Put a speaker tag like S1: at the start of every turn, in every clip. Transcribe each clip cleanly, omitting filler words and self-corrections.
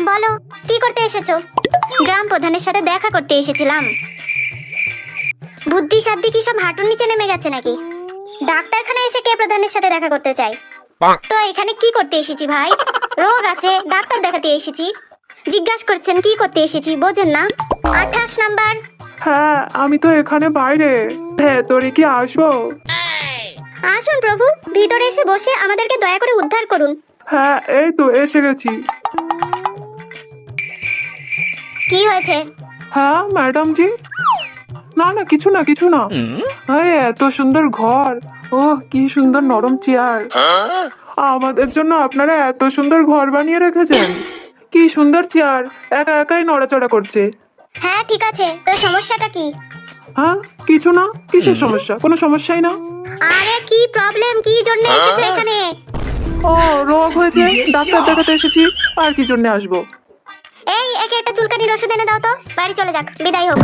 S1: বলো, কি করতে এসেছো? গ্রাম প্রধানের সাথে দেখা করতে এসেছিলাম। বুদ্ধি সাধ্যি কি সব হাঁটুর নিচে নেমে গেছে নাকি? ডাক্তারখানায় এসে কে প্রধানের সাথে দেখা করতে চায়? তো এখানে কি করতে এসেছি ভাই? রোগ আছে, ডাক্তার দেখাতে এসেছি। জিজ্ঞাসা করছেন কি করতে এসেছি, বোঝেন না? 28 নাম্বার।
S2: হ্যাঁ, আমি তো এখানে বাইরে। ভেতরে কি আসবো?
S1: আসুন প্রভু, ভিতরে এসে বসে আমাদেরকে দয়া করে উদ্ধার করুন।
S2: হ্যাঁ, এই তো এসে গেছি।
S1: কি হয়েছে?
S2: হ্যাঁ ম্যাডাম জি, না না কিছু না কিছু না। আরে এত সুন্দর ঘর, ও কি সুন্দর নরম চেয়ার। আমাদের জন্য আপনারা এত সুন্দর ঘর বানিয়ে রেখেছেন। কি সুন্দর চেয়ার, একা একাই নড়াচড়া করছে।
S1: হ্যাঁ ঠিক আছে, তো সমস্যাটা কি?
S2: হ্যাঁ কিছু না, কিসের সমস্যা? কোনো সমস্যাই না।
S1: আরে কি প্রবলেম, কি জন্য এসেছো এখানে?
S2: ও রোগ হয়েছে, ডাক্তার দেখাতে এসেছি, আর কি জন্য আসবো?
S1: এই একে একটা চুলকানির ওষুধ এনে দাও তো, বাড়ি চলে যাক, বিদায় হোক।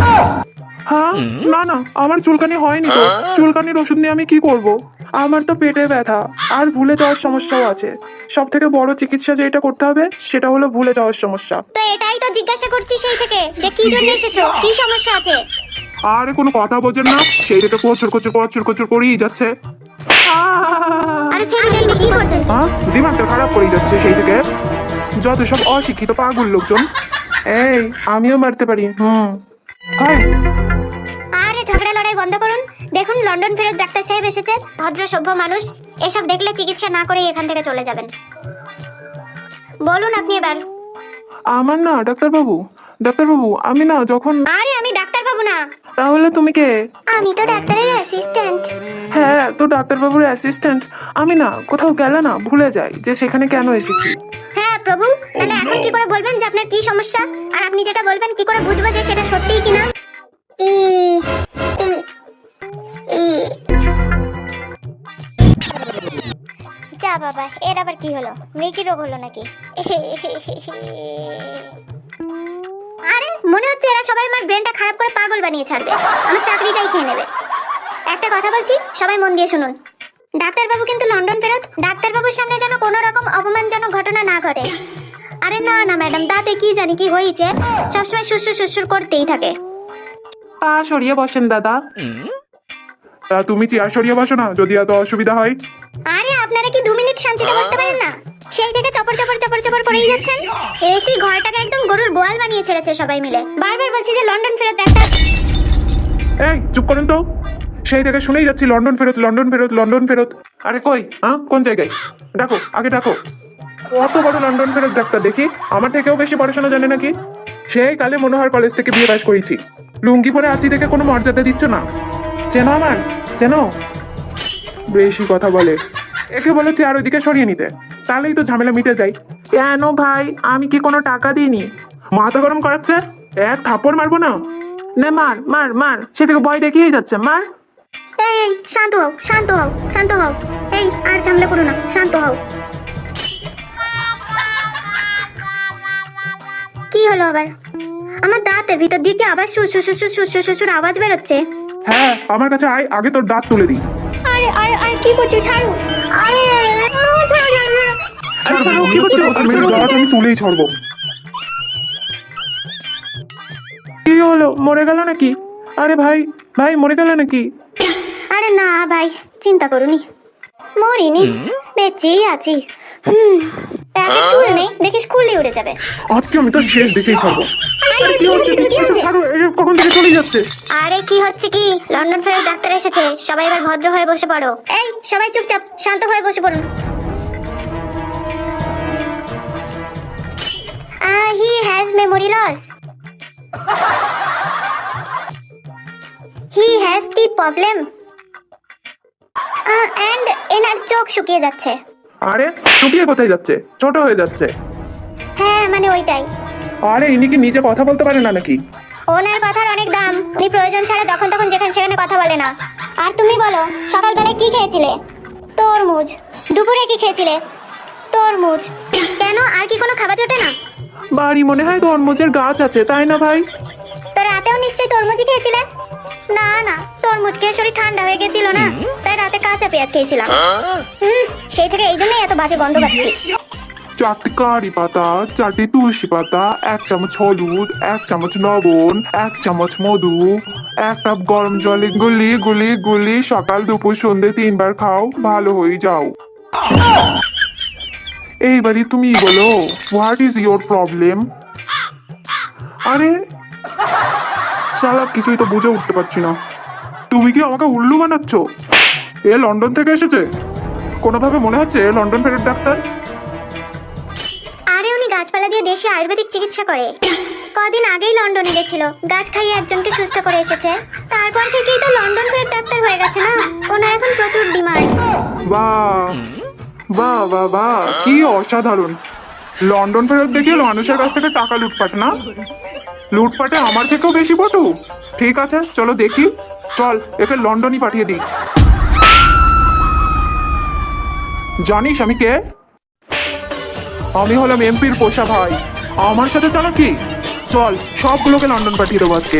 S2: হ্যাঁ না না, আমার চুলকানি হয়নি তো। চুলকানির ওষুধ নিয়ে আমি কি করব? আমার তো পেটে ব্যথা আর ভুলে যাওয়ার সমস্যাও আছে। সব থেকে বড় চিকিৎসা যেটা করতে হবে সেটা হলো ভুলে যাওয়ার সমস্যা।
S1: তো এটাই তো জিজ্ঞাসা করছি সেই থেকে, যে কি জন্য এসেছো, কি সমস্যা আছে?
S2: আরে কোনো কথা বোঝেন না, সেই থেকে কচুর কচুর কচুর কচুর করেই যাচ্ছে।
S1: আরে ছেড়ে দিন, কি করছেন?
S2: হ্যাঁ, দিমাগটা খারাপ করেই যাচ্ছে সেই থেকে। যত সব অশিক্ষিত পাগল লোকজন। এই আমিও মারতে পারি। হাই।
S1: আরে ঝগড়া লড়াই বন্ধ করুন। দেখুন লন্ডন ফেরত ডাক্তার সাহেব এসেছে, ভদ্র সভ্য মানুষ। এসব দেখলে চিকিৎসা না করেই এখান থেকে চলে যাবেন। বলুন আপনি এবার।
S2: আমার না ডাক্তারবাবু, ডাক্তারবাবু আমি না যখন।
S1: আরে আমি ডাক্তার বাবু না।
S2: তাহলে তুমি কে?
S1: আমি তো ডাক্তারের অ্যাসিস্ট্যান্ট।
S2: হ্যাঁ, তো ডাক্তারবাবুর অ্যাসিস্ট্যান্ট। আমি না কোথাও গেলে না ভুলে যাই যে সেখানে কেন এসেছি।
S1: হ্যাঁ প্রভু, তাহলে এখন কি করে বলবেন যে আপনার কি সমস্যা? আর আপনি যেটা বলবেন কি করে বুঝবো যে সেটা সত্যিই কিনা? ই ই ই যা বাবা, এর আবার কি হলো? মৃগী রোগ হলো নাকি? আরে মনে হচ্ছে এরা সবাই আমার ব্রেনটা খারাপ করে পাগল বানিয়ে ছাড়বে, আমার চাকরিটাই খেয়ে নেবে। একটা কথা বলছি, সবাই মন দিয়ে শুনুন। ডাক্তারবাবু কিন্তু লন্ডন ফেরত। ডাক্তারবাবুর সামনে যেন কোনো রকম অপমানজনক ঘটনা না ঘটে। আরে না না ম্যাডাম, দাঁতে কি জানি কি হয়েছে, সবসময় সুসুর সুসুর করতেই থাকে।
S2: পা সরিয়ে বসেন দাদা। তুমি চেয়ার সরিয়ে বসো না যদি এত অসুবিধা হয়।
S1: আরে আপনারা কি 2 মিনিট শান্তিতে বসতে পারেন না? সেই থেকে চপর চপর চপর চপর করেই যাচ্ছেন। এসি ঘরটাকে একদম গরুর গোয়াল বানিয়ে ছেড়েছে সবাই মিলে। বারবার বলছি যে লন্ডন ফেরত ডাক্তার।
S2: এই চুপ করেন তো, সেই থেকে শুনেই যাচ্ছি লন্ডন ফেরত লন্ডন ফেরত লন্ডন ফেরত। আরে কই, কোন জায়গায়? ডাকো, আগে ডাকো। কত বড় লন্ডন ফেরত ডাক্তার দেখি, আমার থেকেও বেশি পড়াশোনা জানে নাকি? সেই কালে মনোহর কলেজ থেকে বিয়ে পাস করেছি। লুঙ্গি পরে আছি দেখে কোনো মর্যাদা দিচ্ছ না। চেনো আমার, চেনো? বেশি কথা বলে। একে বলো চেয়ার ওইদিকে সরিয়ে নিতে, তাহলেই তো ঝামেলা মিটে যায়। কেন ভাই, আমি কি কোনো টাকা দিইনি? মাথা গরম করাচ্ছে, এক থাপ্পড় মারবো না? নে মার মার মার, সে থেকে ভয় দেখিয়েই যাচ্ছে, মার।
S1: এই এই শান্ত হও, শান্ত হও, শান্ত হও। এই আর ঝামেলা করো না, শান্ত হও। কি হলো আবার? আমার দাঁতের ভিতর দিয়ে কি আবার সুসু সুসু সুসু সুসুর আওয়াজ বেরোচ্ছে?
S2: হ্যাঁ, আমার কাছে আয়, আগে তোর দাঁত তুলে দিই।
S1: আরে আরে আরে কি করছো? ছাড়ো। আরে ছাড়ো ছাড়ো।
S2: কি করছো? আমি তুলেই ছাড়বো। কি হলো, মরে গেল নাকি? আরে ভাই, ভাই মরে গেল নাকি?
S1: আরে না ভাই, চিন্তা করুনি, মরিনি, বেঁচেই আছি। তাতে চুল নেই, দেখি স্কুলে উড়ে যাবে।
S2: আজকে আমি তো শেষ দেখেই ছাড়বো। কি হচ্ছে? ছাড়ো, কখন থেকে চলে যাচ্ছে।
S1: আরে কি হচ্ছে কি? লন্ডন ফেরত ডাক্তার এসেছে, সবাই এবার ভদ্র হয়ে বসে পড়ো। এই সবাই চুপচাপ শান্ত হয়ে বসে পড়ুন। He has memory loss. He has teeth problem. And এনার চোখ শুকিয়ে যাচ্ছে।
S2: আরে শুকিয়ে কোথায় যাচ্ছে? ছোট হয়ে যাচ্ছে।
S1: হ্যাঁ মানে ওইটাই।
S2: আরে ইনি কি নিজে কথা বলতে পারে না নাকি?
S1: ওনার কথার অনেক দাম, উনি প্রয়োজন ছাড়া যখন তখন যেখানে সেখানে কথা বলে না। আর তুমি বলো, সকালবেলায় কি খেয়েছিলে? তরমুজ। দুপুরে কি খেয়েছিলে? তরমুজ। কেন, আর কি কোনো খাবার জোটে না?
S2: বাড়ি মনে হয় তরমুজের গাছ আছে, তাই না ভাই?
S1: তো রাতেও নিশ্চয়ই তরমুজই খেয়েছিলে? না না, তরমুজ খেয়ে শরীর ঠান্ডা হয়ে গেছিল না, তাই রাতে কাঁচা পেঁয়াজ খেয়েছিলাম। সেই থেকে এই জন্যই এত বাজে গন্ধ পাচ্ছি।
S2: 4টি কারি পাতা, 4টি তুলসী পাতা, 1 চামচ হলুদ, 1 চামচ লবণ, 1 চামচ মধু, 1 কাপ গরম জলে গুলি গুলি গুলি সকাল দুপুর সন্ধে 3 বার খাও, ভালো হয়ে যাও। এইবারই তুমি বলো, হোয়াট ইজ ইয়োর প্রবলেম? আরে শালা কিছুই তো বুঝে উঠতে পারছি না। তুমি কি আমাকে উল্লু বানাচ্ছ? এ লন্ডন থেকে এসেছে, কোনোভাবে মনে হচ্ছে লন্ডন ফেরত ডাক্তার।
S1: আরে উনি গাছপালা দিয়ে দেশি আয়ুর্বেদিক চিকিৎসা করে। কদিন আগেই লন্ডনে গেছিল, গাছ খাইয়ে একজনকে সুস্থ করে এসেছে। তারপর থেকেই তো লন্ডন ফেরত ডাক্তার হয়ে গেছে না। ওনার এখন প্রচুর ডিমান্ড।
S2: বাহ বাহ বাহ বাহ, কি অসাধারণ। লন্ডন ফেরত দেখিয়ে মানুষের কাছ থেকে টাকা লুটপাট না? লুটপাটে আমার থেকেও বেশি পটু। ঠিক আছে চলো দেখি, চল একে লন্ডনই পাঠিয়ে দিই। জানিস আমি কে? আমি হলাম এমপির পোষা ভাই। আমার সাথে চালাকি? চল সবগুলোকে লন্ডন পাঠিয়ে দেবো আজকে।